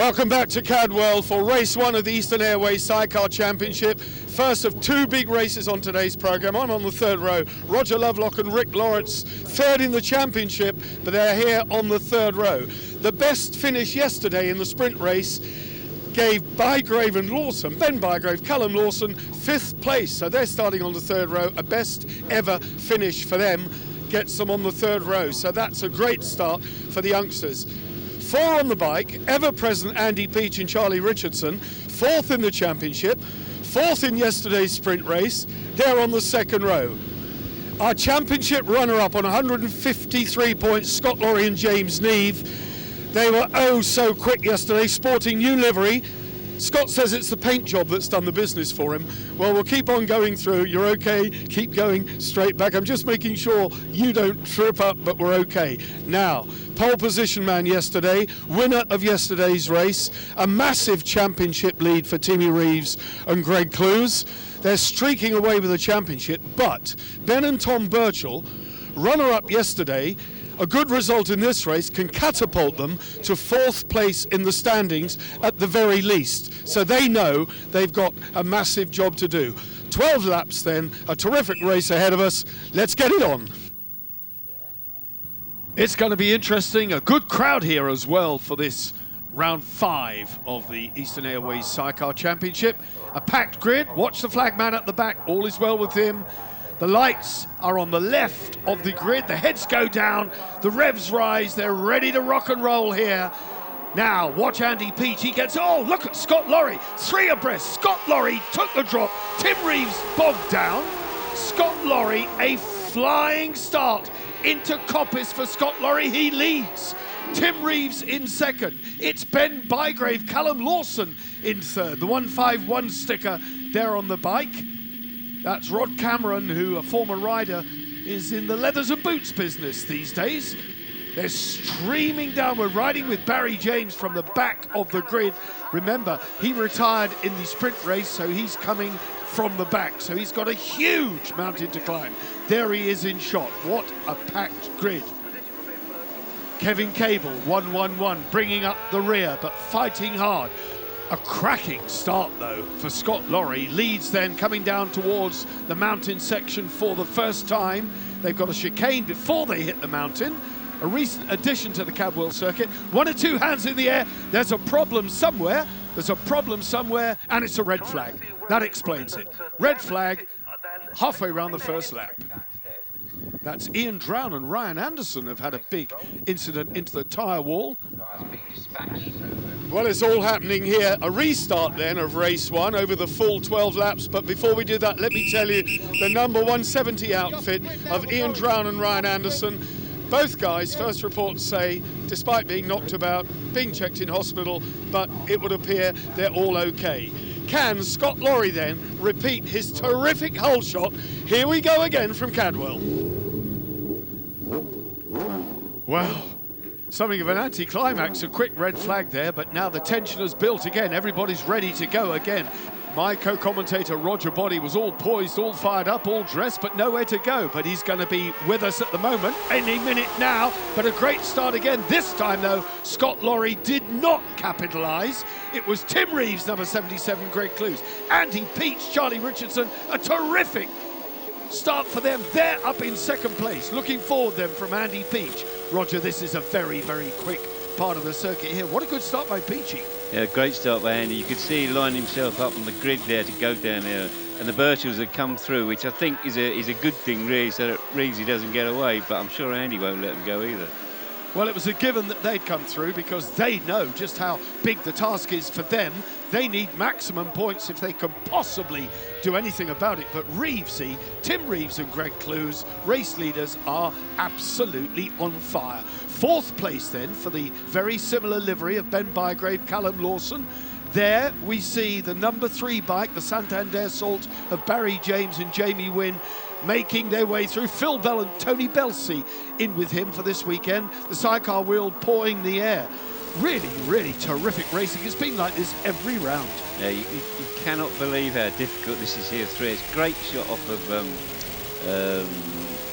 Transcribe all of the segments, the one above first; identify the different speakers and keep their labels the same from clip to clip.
Speaker 1: Welcome back to Cadwell for race one of the Eastern Airways Sidecar Championship. First of two big races on today's programme. I'm on the third row. Roger Lovelock and Rick Lawrence, third in the championship, but they're here on the third row. The best finish yesterday in the sprint race gave Bygrave and Lawson, Ben Bygrave, Callum Lawson, fifth place. So they're starting on the third row. A best ever finish for them gets them on the third row. So that's a great start for the youngsters. Four on the bike, ever-present Andy Peach and Charlie Richardson, fourth in the championship, fourth in yesterday's sprint race. They're on the second row. Our championship runner-up on 153 points, Scott Laurie and James Neve. They were oh so quick yesterday, sporting new livery. Scott says it's the paint job that's done the business for him. Well, we'll keep on going through. You're okay, keep going straight back. I'm just making sure you don't trip up, but we're okay. Now, pole position man yesterday, winner of yesterday's race, a massive championship lead for Timmy Reeves and Greg Clues. They're streaking away with the championship, but Ben and Tom Birchall, runner-up yesterday, a good result in this race can catapult them to fourth place in the standings at the very least. So they know they've got a massive job to do. 12 laps then, a terrific race ahead of us. Let's get it on. It's going to be interesting. A good crowd here as well for this round 5 of the Eastern Airways Sidecar Championship. A packed grid. Watch the flagman at the back. All is well with him. The lights are on the left of the grid. The heads go down. The revs rise. They're ready to rock and roll here. Now, watch Andy Peach. He gets, oh, look at Scott Laurie. 3 abreast. Scott Laurie took the drop. Tim Reeves bogged down. Scott Laurie, a flying start into Coppice for Scott Laurie. He leads. Tim Reeves in second. It's Ben Bygrave, Callum Lawson in third. The 151 sticker there on the bike. That's Rod Cameron, who, a former rider, is in the leathers and boots business these days. They're streaming down. We're riding with Barry James from the back of the grid. Remember, he retired in the sprint race, so he's coming from the back. So he's got a huge mountain to climb. There he is in shot. What a packed grid. Kevin Cable, 111, bringing up the rear, but fighting hard. A cracking start, though, for Scott Laurie. Leads then coming down towards the mountain section for the first time. They've got a chicane before they hit the mountain. A recent addition to the Cadwell circuit. 1 or 2 hands in the air. There's a problem somewhere. There's a problem somewhere, and it's a red flag. That explains it. Red flag halfway around the first lap. That's Ian Drown and Ryan Anderson have had a big incident into the tyre wall. Well, it's all happening here. A restart then of race 1 over the full 12 laps. But before we do that, let me tell you the number 170 outfit of Ian Drown and Ryan Anderson. Both guys, first reports say, despite being knocked about, being checked in hospital, but it would appear they're all okay. Can Scott Laurie then repeat his terrific hole shot? Here we go again from Cadwell. Well, something of an anticlimax, a quick red flag there, but now the tension has built again. Everybody's ready to go again. My co-commentator Roger Body was all poised, all fired up, all dressed, but nowhere to go. But he's going to be with us at the moment, any minute now. But a great start again. This time, though, Scott Laurie did not capitalise. It was Tim Reeves, number 77, Greg Clues. Andy Peach, Charlie Richardson, a terrific start for them. They're up in second place. Looking forward then from Andy Peach. Roger, this is a very, very quick part of the circuit here. What a good start by Peachy.
Speaker 2: Yeah, great start by Andy. You could see he lined himself up on the grid there to go down there. And the Birchalls had come through, which I think is a good thing, really, so that Reeves doesn't get away. But I'm sure Andy won't let him go either.
Speaker 1: Well, it was a given that they'd come through because they know just how big the task is for them. They need maximum points if they can possibly do anything about it. But Reevesy, Tim Reeves and Greg Clues, race leaders, are absolutely on fire. Fourth place then for the very similar livery of Ben Bygrave, Callum Lawson. There we see the number 3 bike, the Santander Salt of Barry James and Jamie Wynn, making their way through. Phil Bell and Tony Belsey in with him for this weekend. The sidecar wheel pawing the air. Really, really terrific racing. It's been like this every round.
Speaker 2: Yeah, you cannot believe how difficult this is here through. It's a great shot off of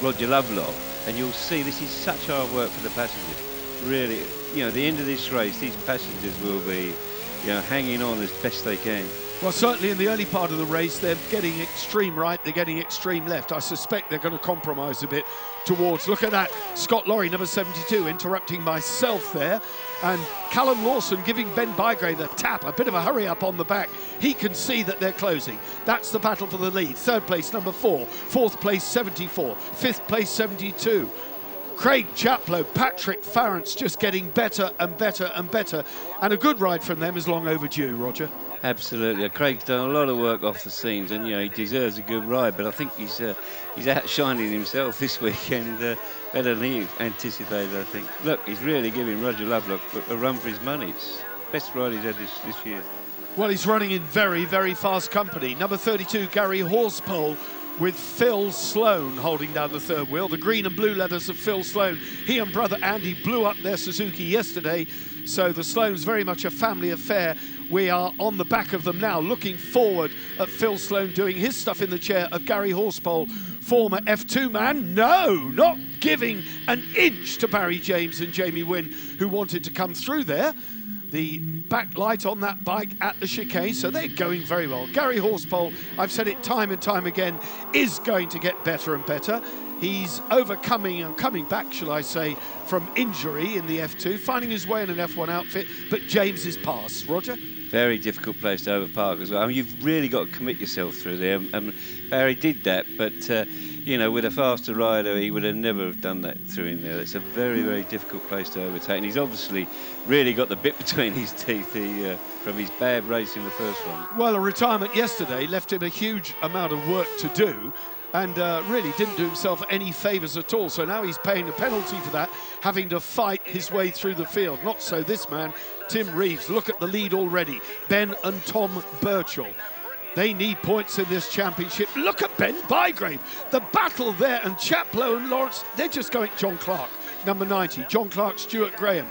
Speaker 2: Roger Lovelock, and you'll see this is such hard work for the passengers. really, the end of this race, these passengers will be, hanging on as best they can.
Speaker 1: Well, certainly in the early part of the race, they're getting extreme right, they're getting extreme left. I suspect they're going to compromise a bit towards, look at that, Scott Lorry, number 72, interrupting myself there. And Callum Lawson giving Ben Bygrave a tap, a bit of a hurry up on the back. He can see that they're closing. That's the battle for the lead. Third place, number 4. Fourth place, 74. Fifth place, 72. Craig Chaplow, Patrick Farrance just getting better and better and better. And a good ride from them is long overdue, Roger.
Speaker 2: Absolutely. Craig's done a lot of work off the scenes, and he deserves a good ride. But I think he's outshining himself this weekend better than he anticipated. I think. Look, he's really giving Roger Lovelock a run for his money. It's the best ride he's had this year.
Speaker 1: Well, he's running in very, very fast company. Number 32, Gary Horsepole, with Phil Sloan holding down the third wheel. The green and blue leathers of Phil Sloan. He and brother Andy blew up their Suzuki yesterday, so the Sloan's very much a family affair. We are on the back of them now, looking forward at Phil Sloan doing his stuff in the chair of Gary Horsepole, former F2 man. No, not giving an inch to Barry James and Jamie Wynn, who wanted to come through there. The back light on that bike at the chicane, so they're going very well. Gary Horsepole, I've said it time and time again, is going to get better and better. He's overcoming and coming back, shall I say, from injury in the F2, finding his way in an F1 outfit, but James is past. Roger?
Speaker 2: Very difficult place to overpark as well. I mean, you've really got to commit yourself through there. Barry did that, but with a faster rider, he would have never have done that through in there. It's a very, very difficult place to overtake. And he's obviously really got the bit between his teeth from his bad race in the first one.
Speaker 1: Well, a retirement yesterday left him a huge amount of work to do, and really didn't do himself any favours at all. So now he's paying a penalty for that, having to fight his way through the field. Not so this man, Tim Reeves. Look at the lead already. Ben and Tom Birchall. They need points in this championship. Look at Ben Bygrave. The battle there, and Chaplow and Lawrence, they're just going. John Clark, number 90. John Clark, Stuart Graham.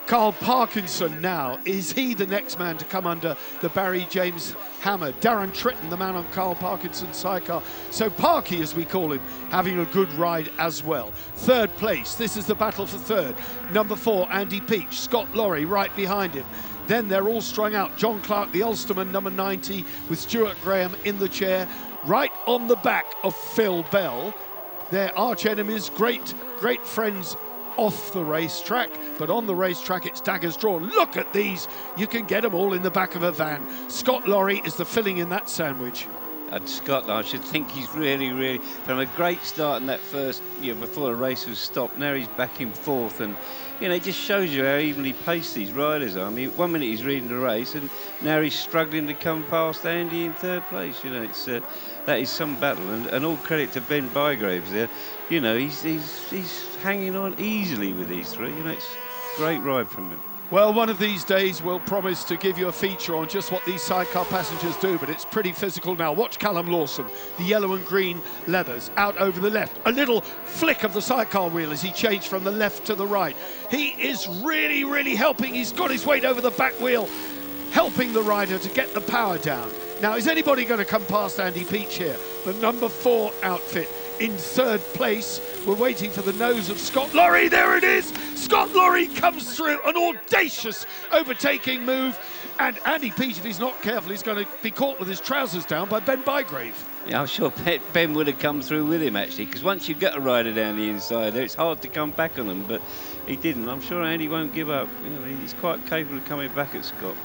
Speaker 1: Carl Parkinson now, is he the next man to come under the Barry James hammer? Darren Tritton, the man on Carl Parkinson's sidecar. So Parky, as we call him, having a good ride as well. Third place, this is the battle for third. Number 4, Andy Peach. Scott Lorry right behind him. Then they're all strung out. John Clark, the Ulsterman, number 90, with Stuart Graham in the chair, right on the back of Phil Bell. Their arch enemies, great friends off the racetrack, but on the racetrack it's daggers drawn. Look at these. You can get them all in the back of a van. Scott Lorry is the filling in that sandwich.
Speaker 2: And Scott, I should think he's really, from a great start in that first, before the race was stopped, now he's back in fourth, and it just shows you how evenly paced these riders are. I mean, 1 minute he's reading the race, and now he's struggling to come past Andy in third place. That is some battle, and all credit to Ben Bygraves there. He's hanging on easily with these three. It's a great ride from him.
Speaker 1: Well, one of these days we'll promise to give you a feature on just what these sidecar passengers do, but it's pretty physical now. Watch Callum Lawson, the yellow and green leathers, out over the left. A little flick of the sidecar wheel as he changed from the left to the right. He is really helping. He's got his weight over the back wheel, helping the rider to get the power down. Now, is anybody going to come past Andy Peach here? The number 4 outfit in third place. We're waiting for the nose of Scott Lorry. There it is. Scott Lorry comes through, an audacious overtaking move. And Andy Peach, if he's not careful, he's going to be caught with his trousers down by Ben Bygrave.
Speaker 2: Yeah, I'm sure Ben would have come through with him, actually, because once you get a rider down the inside there, it's hard to come back on them, but he didn't. I'm sure Andy won't give up. He's quite capable of coming back at Scott.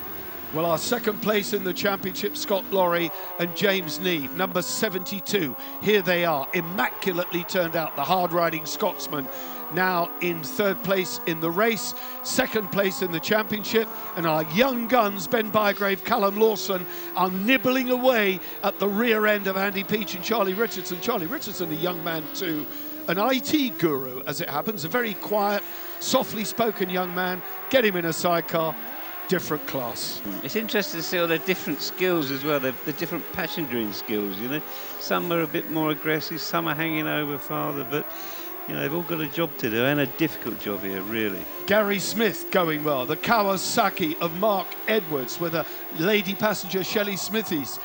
Speaker 1: Well, our second place in the championship, Scott Lorry and James Neve, number 72. Here they are, immaculately turned out, the hard-riding Scotsman, now in third place in the race, second place in the championship, and our young guns, Ben Bygrave, Callum Lawson, are nibbling away at the rear end of Andy Peach and Charlie Richardson. Charlie Richardson, a young man too, an IT guru, as it happens, a very quiet, softly spoken young man. Get him in a sidecar. Different class.
Speaker 2: It's interesting to see all their different skills as well, the different passengering skills, Some are a bit more aggressive, some are hanging over farther, but, they've all got a job to do, and a difficult job here, really.
Speaker 1: Gary Smith going well, the Kawasaki of Mark Edwards with a lady passenger, Shelley Smithies.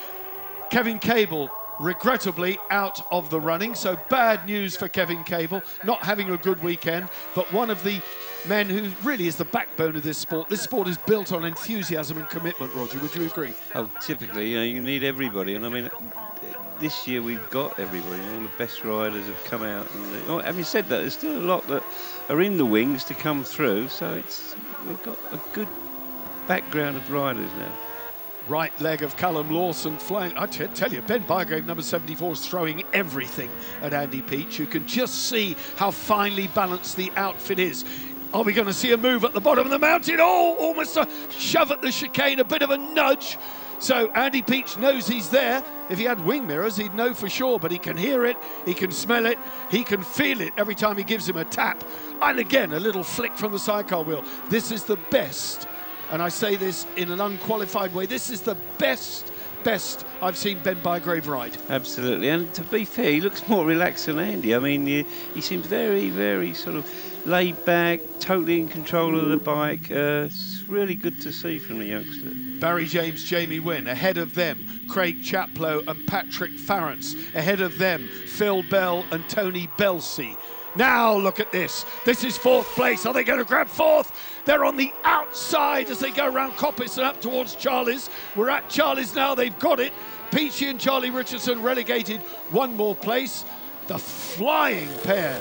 Speaker 1: Kevin Cable, regrettably out of the running, so bad news for Kevin Cable, not having a good weekend, but one of the men who really is the backbone of this sport. This sport is built on enthusiasm and commitment, Roger. Would you agree?
Speaker 2: Oh, typically, you need everybody. And I mean, this year we've got everybody. All the best riders have come out. And having said that, there's still a lot that are in the wings to come through. So we've got a good background of riders now.
Speaker 1: Right leg of Callum Lawson flying. I tell you, Ben Bygrave, number 74, is throwing everything at Andy Peach. You can just see how finely balanced the outfit is. Are we going to see a move at the bottom of the mountain? Oh, almost a shove at the chicane, a bit of a nudge. So Andy Peach knows he's there. If he had wing mirrors, he'd know for sure, but he can hear it, he can smell it, he can feel it every time he gives him a tap. And again, a little flick from the sidecar wheel. This is the best, and I say this in an unqualified way, this is the best I've seen Ben Bygrave ride.
Speaker 2: Absolutely, and to be fair, he looks more relaxed than Andy. I mean, he seems very, very sort of laid back, totally in control of the bike. It's really good to see from the youngster.
Speaker 1: Barry James, Jamie Wynn, ahead of them, Craig Chaplow and Patrick Farrance. Ahead of them, Phil Bell and Tony Belsey. Now look at this. This is fourth place. Are they going to grab fourth? They're on the outside as they go around Coppice and up towards Charlie's. We're at Charlie's now. They've got it. Peachy and Charlie Richardson relegated one more place. The flying pair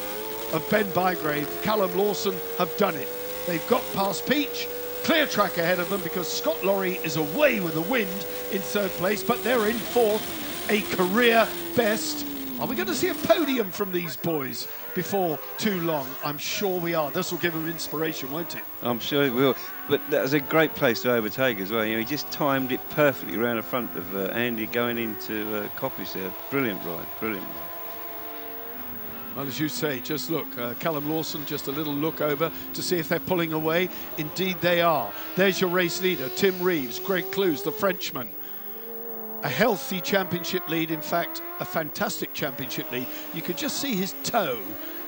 Speaker 1: of Ben Bygrave, Callum Lawson have done it. They've got past Peach. Clear track ahead of them because Scott Laurie is away with the wind in third place, but they're in fourth, a career best. Are we going to see a podium from these boys before too long? I'm sure we are. This will give them inspiration, won't it?
Speaker 2: I'm sure it will. But that was a great place to overtake as well. He just timed it perfectly around the front of Andy going into Coppice there. Brilliant ride, brilliant ride.
Speaker 1: Well, as you say, just look, Callum Lawson, just a little look over to see if they're pulling away. Indeed they are. There's your race leader, Tim Reeves, Greg Clues, the Frenchman. A healthy championship lead, in fact, a fantastic championship lead. You could just see his toe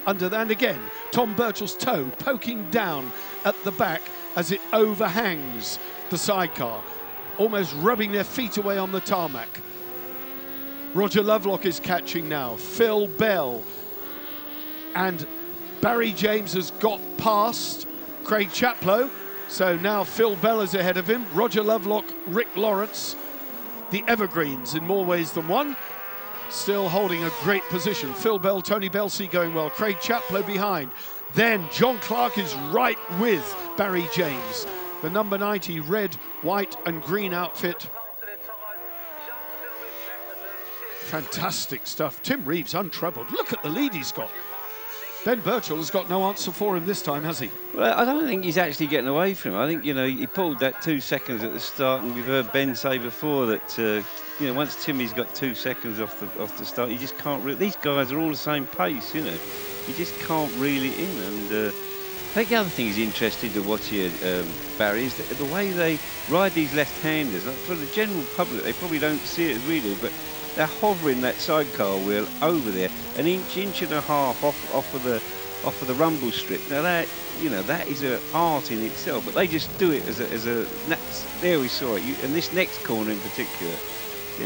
Speaker 1: under that. And again, Tom Birchall's toe poking down at the back as it overhangs the sidecar, almost rubbing their feet away on the tarmac. Roger Lovelock is catching now. Phil Bell. And Barry James has got past Craig Chaplow. So now Phil Bell is ahead of him. Roger Lovelock, Rick Lawrence, the Evergreens in more ways than one, still holding a great position. Phil Bell, Tony Belsey going well. Craig Chaplow behind. Then John Clark is right with Barry James. The number 90 red, white and green outfit. Fantastic stuff. Tim Reeves untroubled. Look at the lead he's got. Ben Birchall has got no answer for him this time, has he?
Speaker 2: Well, I don't think he's actually getting away from him. I think, he pulled that 2 seconds at the start, and we've heard Ben say before that, once Timmy's got 2 seconds off the start, you just can't these guys are all the same pace, You just can't reel it in. And I think the other thing is interesting to watch here, Barry, is the way they ride these left-handers. Like, for the general public, they probably don't see it as we do, but they're hovering that sidecar wheel over there, an inch and a half off of the rumble strip. Now that is an art in itself, but they just do it as a. There we saw it, and this next corner in particular.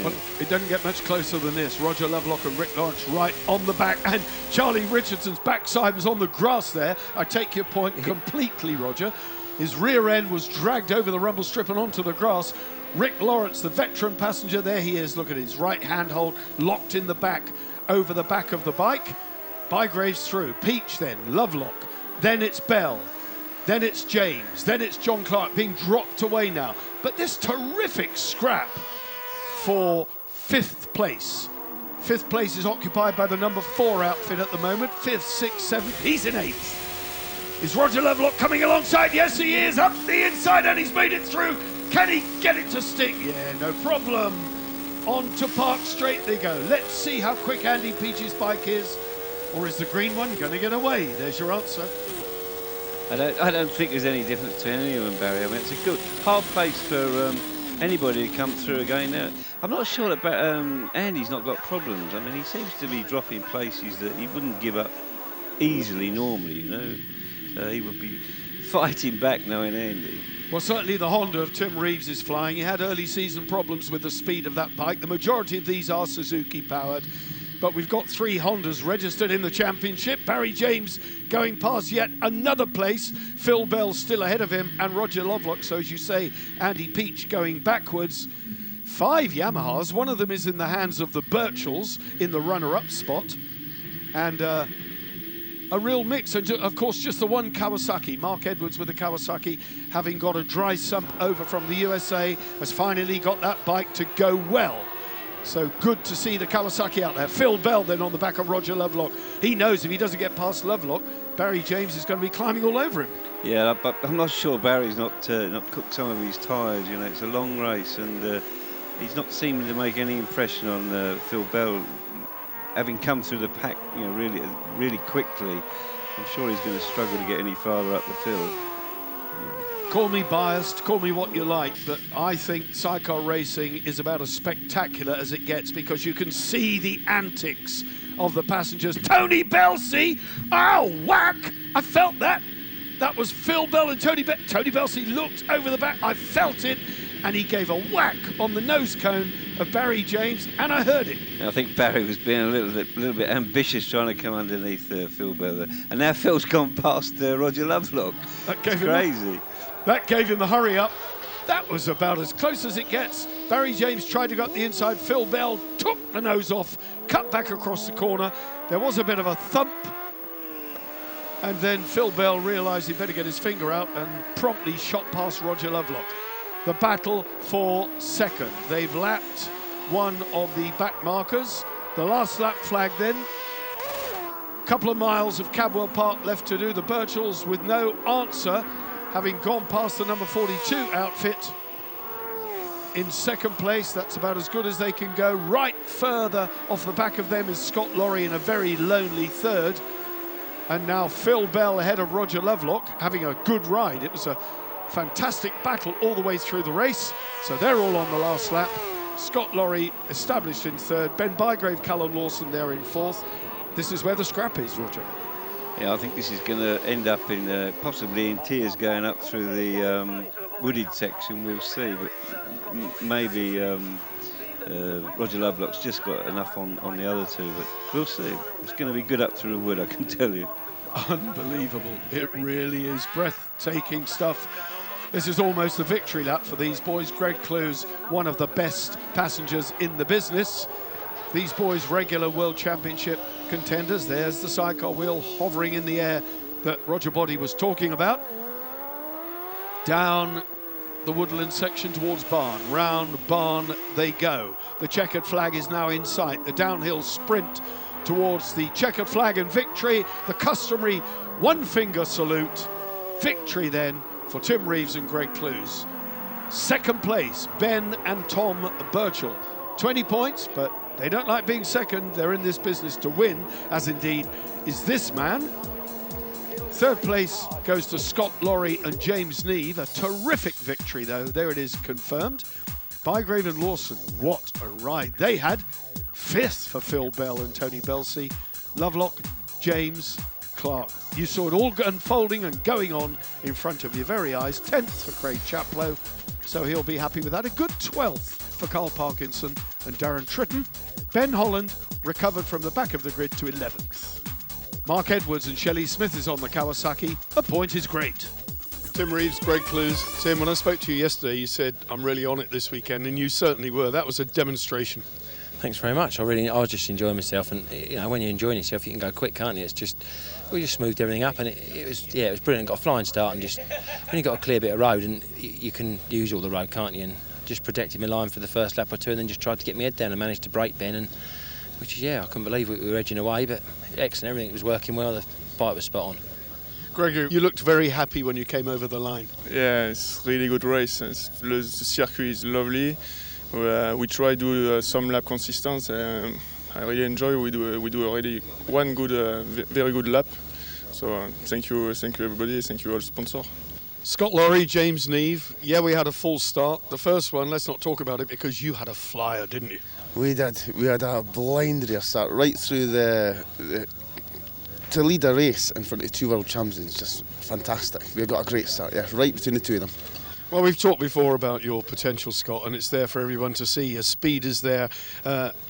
Speaker 1: Well, it doesn't get much closer than this. Roger Lovelock and Rick Lawrence right on the back, and Charlie Richardson's backside was on the grass there. I take your point completely, Roger. His rear end was dragged over the rumble strip and onto the grass. Rick Lawrence, the veteran passenger, there he is. Look at his right handhold locked in the back, over the back of the bike. Bygrave's through. Peach then, Lovelock. Then it's Bell. Then it's James. Then it's John Clark being dropped away now. But this terrific scrap for fifth place. Fifth place is occupied by the number 4 outfit at the moment. 5th, 6th, 7th. He's in 8th. Is Roger Lovelock coming alongside? Yes, he is. Up the inside, and he's made it through. Can he get it to stick? Yeah, no problem. On to Park Straight they go. Let's see how quick Andy Peach's bike is. Or is the green one going to get away? There's your answer.
Speaker 2: I don't think there's any difference between any of them, Barry. I mean, it's a good, hard place for anybody to come through again now. I'm not sure that Andy's not got problems. I mean, he seems to be dropping places that he wouldn't give up easily normally, he would be fighting back knowing Andy.
Speaker 1: Well, certainly the Honda of Tim Reeves is flying. He had early season problems with the speed of that bike. The majority of these are Suzuki powered. but we've got 3 Hondas registered in the championship. Barry James going past yet another place. Phil Bell still ahead of him, and Roger Lovelock. So as you say, Andy Peach going backwards. 5 Yamahas, one of them is in the hands of the Birchells in the runner-up spot. And a real mix, and of course just the one Kawasaki. Mark Edwards with the Kawasaki, having got a dry sump over from the USA, has finally got that bike to go well. So good to see the Kawasaki out there. Phil Bell then on the back of Roger Lovelock. He knows if he doesn't get past Lovelock, Barry James is going to be climbing all over him.
Speaker 2: Yeah, but I'm not sure Barry's not cooked some of his tyres. You know, it's a long race, and he's not seeming to make any impression on Phil Bell, having come through the pack, you know, really quickly. I'm sure he's going to struggle to get any farther up the field.
Speaker 1: Call me biased, call me what you like, but I think sidecar racing is about as spectacular as it gets, because you can see the antics of the passengers. Tony Belsey, oh, whack! I felt that. That was Phil Bell and Tony Belsey. Tony Belsey looked over the back, I felt it, and he gave a whack on the nose cone of Barry James, and I heard it.
Speaker 2: I think Barry was being a little bit ambitious, trying to come underneath Phil Bell there. And now Phil's gone past Roger Lovelock. That's crazy.
Speaker 1: That gave him the hurry up. That was about as close as it gets. Barry James tried to go up the inside. Phil Bell took the nose off, cut back across the corner. There was a bit of a thump. And then Phil Bell realised he'd better get his finger out and promptly shot past Roger Lovelock. The battle for second. They've lapped one of the back markers. The last lap flag then. Couple of miles of Cadwell Park left to do. The Birchells with no answer, having gone past the number 42 outfit in second place. That's about as good as they can go. Right further off the back of them is Scott Lorry in a very lonely third. And now Phil Bell ahead of Roger Lovelock, having a good ride. It was a fantastic battle all the way through the race. So they're all on the last lap. Scott Lorry established in third. Ben Bygrave, Callum Lawson there in fourth. This is where the scrap is, Roger.
Speaker 2: Yeah, I think this is going to end up in possibly in tears going up through the wooded section. We'll see, but maybe Roger Lovelock's just got enough on the other two, but we'll see. It's going to be good up through the wood, I can tell you.
Speaker 1: Unbelievable. It really is breathtaking stuff. This is almost the victory lap for these boys. Greg Clues, one of the best passengers in the business. These boys, regular World Championship contenders. There's the sidecar wheel hovering in the air that Roger Body was talking about. Down the woodland section towards Barn. Round Barn they go. The checkered flag is now in sight. The downhill sprint towards the checkered flag and victory. The customary one-finger salute. Victory then for Tim Reeves and Greg Clues. Second place, Ben and Tom Birchall. 20 points, but they don't like being second. They're in this business to win, as indeed is this man. Third place goes to Scott Lorry and James Neve. A terrific victory, though. There it is, confirmed. Bygrave and Lawson, what a ride they had. Fifth for Phil Bell and Tony Belsey. Lovelock, James, Clark. You saw it all unfolding and going on in front of your very eyes. 10th for Craig Chaplow, so he'll be happy with that. A good 12th for Carl Parkinson and Darren Tritton. Ben Holland recovered from the back of the grid to 11th. Mark Edwards and Shelley Smith is on the Kawasaki. A point is great.
Speaker 3: Tim Reeves, Greg Clues. Tim, when I spoke to you yesterday, you said, I'm really on it this weekend, and you certainly were. That was a demonstration.
Speaker 4: Thanks very much. I was just enjoying myself, and you know, when you're enjoying yourself, you can go quick, can't you? It's just, we just smoothed everything up, and it was brilliant. Got a flying start, and just when you got a clear bit of road, and you can use all the road, can't you? And just protected my line for the first lap or two, and then just tried to get my head down and managed to break Ben, and which is, I couldn't believe we were edging away, but excellent. Everything was working well. The bike was spot on.
Speaker 3: Gregor, you looked very happy when you came over the line.
Speaker 5: Yeah, it's a really good race. The circuit is lovely. We try to do some lap consistent. I really enjoy. We do already one good, very good lap. So thank you everybody. Thank you all sponsors.
Speaker 3: Scott Lorry, James Neve. Yeah, we had a full start. The first one, let's not talk about it because you had a flyer, didn't you?
Speaker 6: We did. We had a blind rear start right through to lead a race in front of two world champions. Just fantastic. We got a great start, right between the two of them.
Speaker 3: Well, we've talked before about your potential, Scott, and it's there for everyone to see. Your speed is there.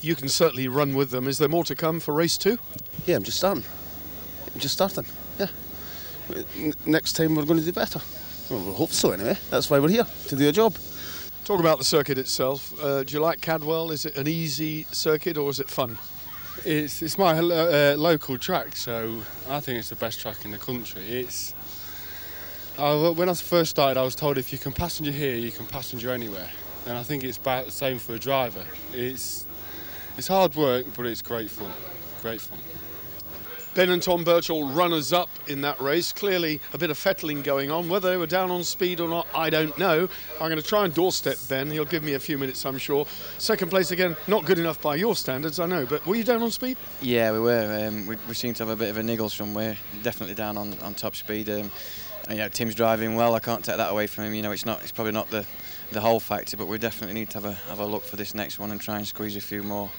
Speaker 3: You can certainly run with them. Is there more to come for race 2?
Speaker 6: Yeah, I'm just starting. Yeah. Next time we're going to do better. Well, we hope so anyway. That's why we're here, to do a job.
Speaker 3: Talk about the circuit itself. Do you like Cadwell? Is it an easy circuit or is it fun?
Speaker 7: It's my local track, so I think it's the best track in the country. When I first started, I was told if you can passenger here, you can passenger anywhere, and I think it's about the same for a driver. It's hard work, but it's great fun. Great fun.
Speaker 3: Ben and Tom Birchall, runners-up in that race. Clearly a bit of fettling going on. Whether they were down on speed or not, I don't know. I'm going to try and doorstep Ben. He'll give me a few minutes, I'm sure. Second place again, not good enough by your standards, I know. But were you down on speed?
Speaker 8: Yeah, we were. We seem to have a bit of a niggle somewhere. Definitely down on top speed. And, Tim's driving well. I can't take that away from him. It's probably not the whole factor, but we definitely need to have a look for this next one and try and squeeze a few more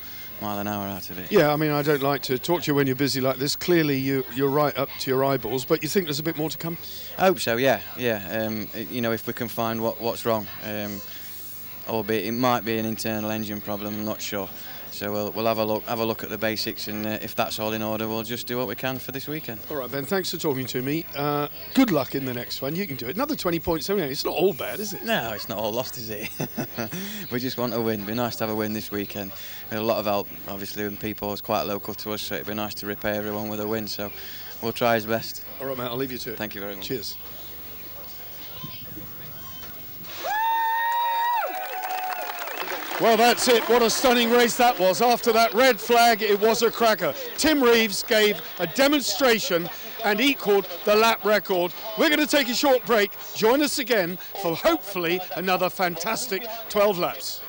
Speaker 8: mile an hour out of it.
Speaker 3: Yeah, I mean, I don't like to talk to you when you're busy like this. Clearly, you're right up to your eyeballs, but you think there's a bit more to come?
Speaker 8: I hope so. Yeah. If we can find what's wrong, albeit it might be an internal engine problem. I'm not sure. So we'll have a look at the basics, and if that's all in order, we'll just do what we can for this weekend.
Speaker 3: All right, Ben, thanks for talking to me. Good luck in the next one. You can do it. Another 20 points. It's not all bad, is it?
Speaker 8: No, it's not all lost, is it? We just want a win. It'd be nice to have a win this weekend. We had a lot of help, obviously, and people is quite local to us, so it'd be nice to repay everyone with a win. So we'll try his best.
Speaker 3: All right, mate, I'll leave you to it.
Speaker 8: Thank you very much.
Speaker 3: Cheers. Well, that's it. What a stunning race that was. After that red flag, it was a cracker. Tim Reeves gave a demonstration and equalled the lap record. We're going to take a short break. Join us again for hopefully another fantastic 12 laps.